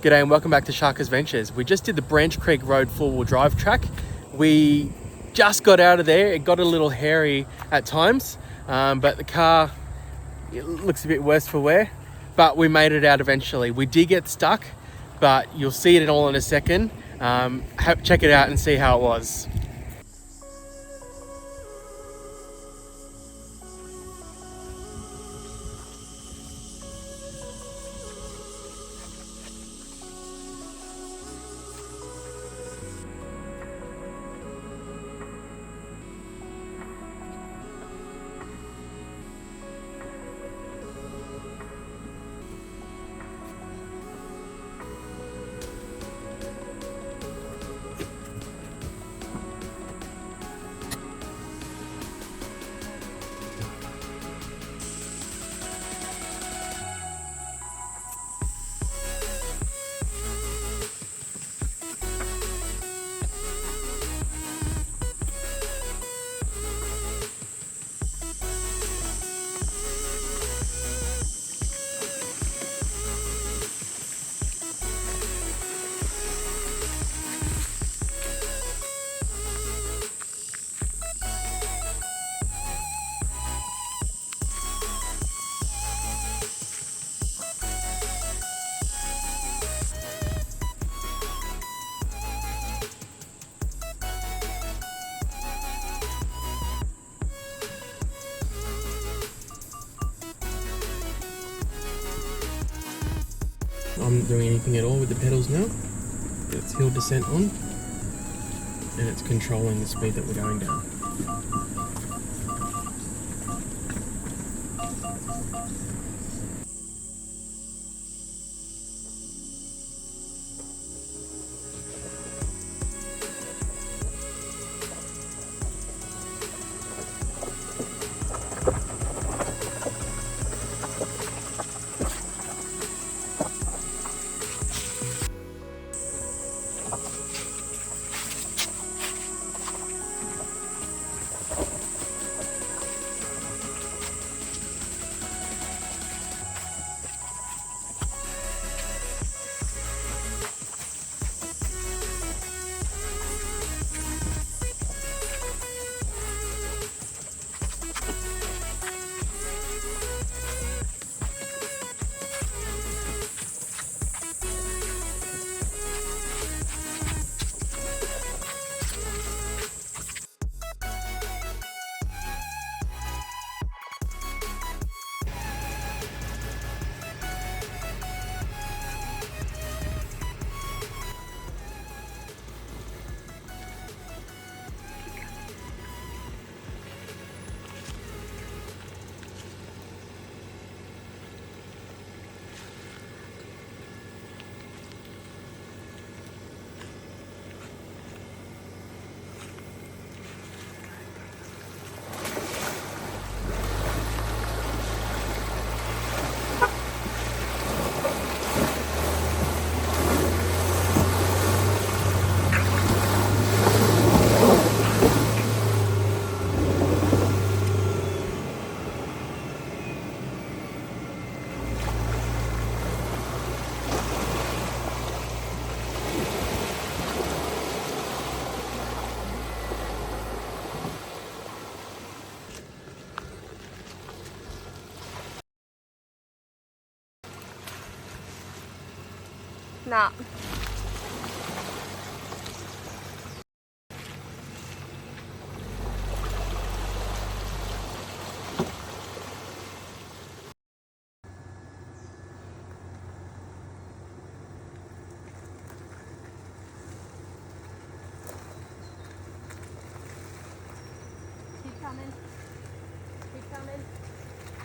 G'day and welcome back to Sharkers Ventures. We just did the Branch Creek Road four-wheel drive track. We just got out of there. It got a little hairy at times, but the car looks a bit worse for wear, but we made it out eventually. We did get stuck, but you'll see it all in a second. Check it out and see how it was. I'm not doing anything at all with the pedals now. It's hill descent on, and it's controlling the speed that we're going down. Nah. Keep coming. Keep coming.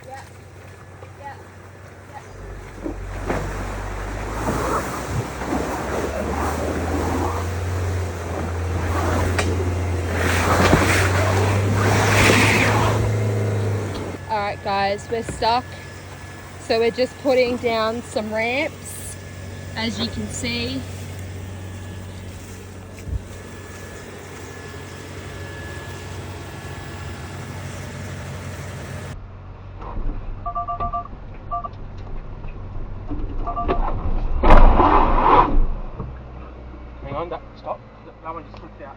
Yeah. Yeah. Alright guys, we're stuck, so we're just putting down some ramps, as you can see. That, stop. That one just slipped out.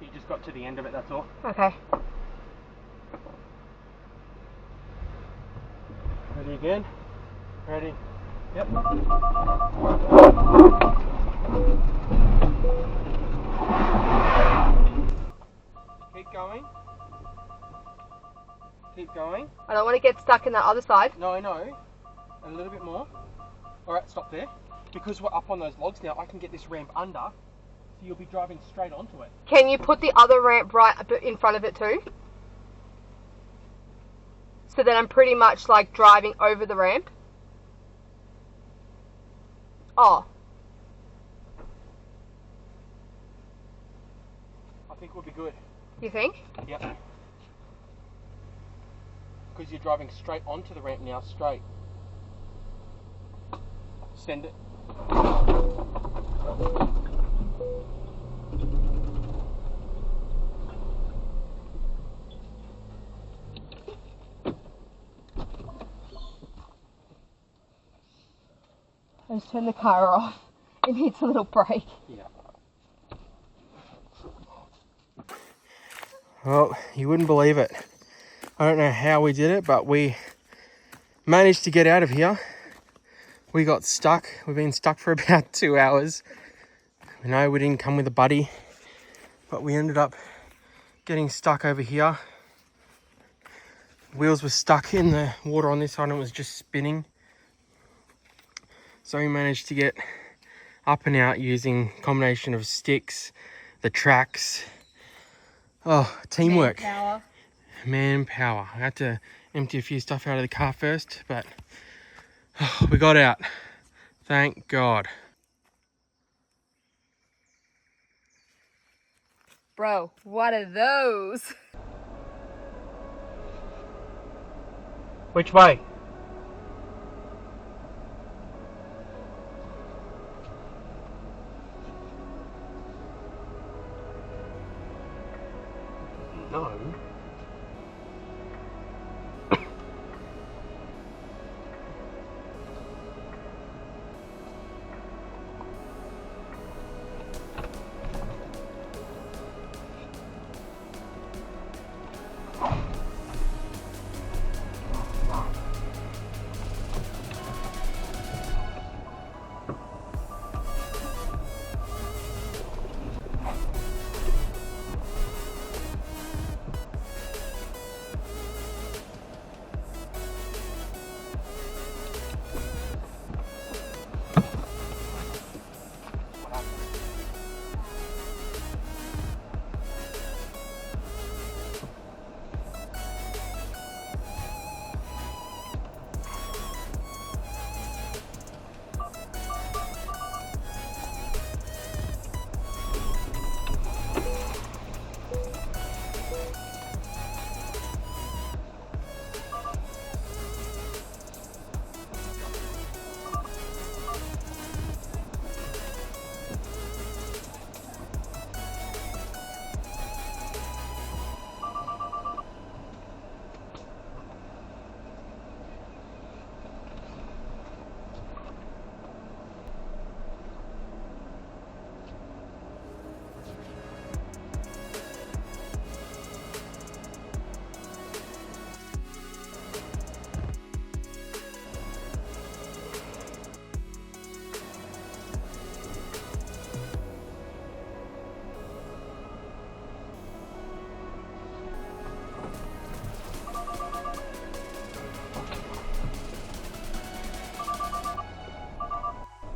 You just got to the end of it, that's all. Okay. Ready again? Ready? Yep. Keep going. Keep going. I don't want to get stuck in that other side. No, I know. A little bit more. Alright, stop there. Because we're up on those logs now, I can get this ramp under, so you'll be driving straight onto it. Can you put the other ramp right in front of it too? So then I'm pretty much like driving over the ramp. Oh. I think we'll be good. You think? Yep. Because you're driving straight onto the ramp now, straight. Send it. I just turned the car off. It needs a little break. Yeah. Well, you wouldn't believe it. I don't know how we did it, but we managed to get out of here. We got stuck. We've been stuck for about 2 hours. No, we didn't come with a buddy, but we ended up getting stuck over here. Wheels were stuck in the water on this side and it was just spinning. So we managed to get up and out using a combination of sticks, the tracks. Oh, teamwork. Manpower. I had to empty a few stuff out of the car first, but we got out. Thank God. Bro, what are those? Which way? No.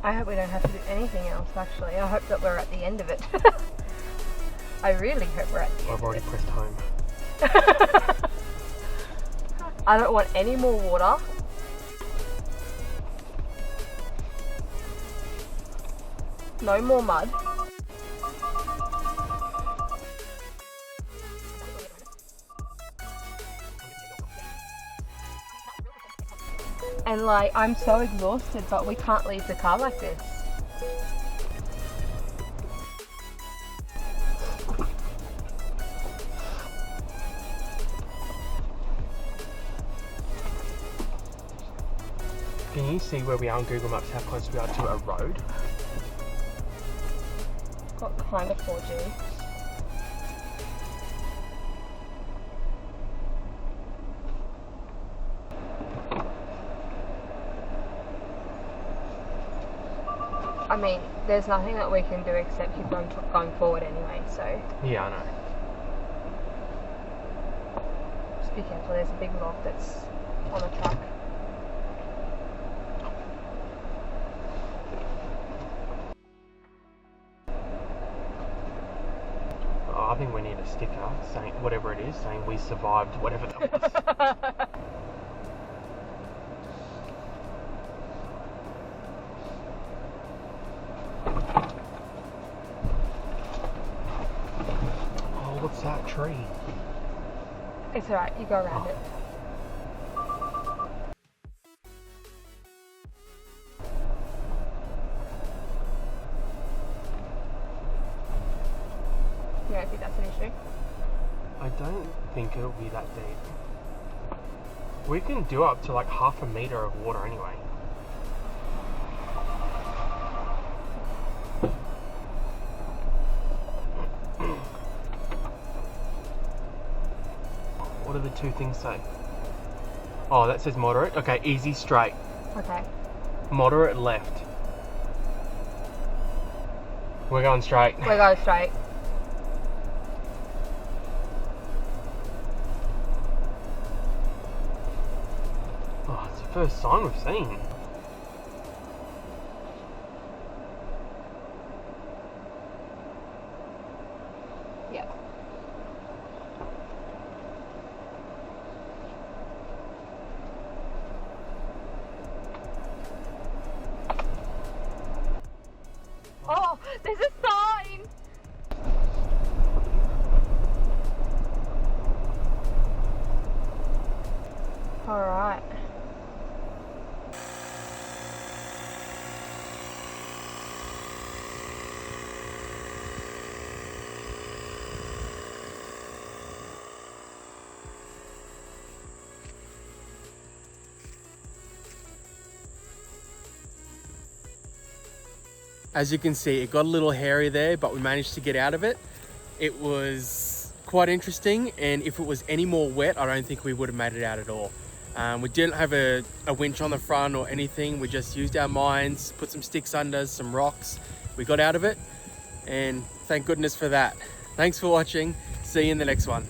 I hope we don't have to do anything else, actually. I hope that we're at the end of it. I really hope we're at the end. I've already pressed home. I don't want any more water. No more mud. And like, I'm so exhausted, but we can't leave the car like this. Can you see where we are on Google Maps, how close we are to a road? Got kind of 4G. I mean, there's nothing that we can do except keep on going forward anyway, so. Yeah, I know. Just be careful, there's a big log that's on the track. Oh, I think we need a sticker saying, whatever it is, saying we survived whatever that was. Oh, what's that tree? It's alright, you go around it. You don't think that's an issue? I don't think it'll be that deep. We can do up to like half a meter of water anyway. What do the two things say? Oh, that says moderate. Okay, easy straight. Okay. Moderate left. We're going straight. We're going straight. Oh, it's the first sign we've seen. Yep. Oh, there's a sign! Alright. As you can see, it got a little hairy there, but we managed to get out of it. It was quite interesting, and if it was any more wet, I don't think we would have made it out at all. We didn't have a winch on the front or anything. We just used our minds, put some sticks under, some rocks. We got out of it, and thank goodness for that. Thanks for watching. See you in the next one.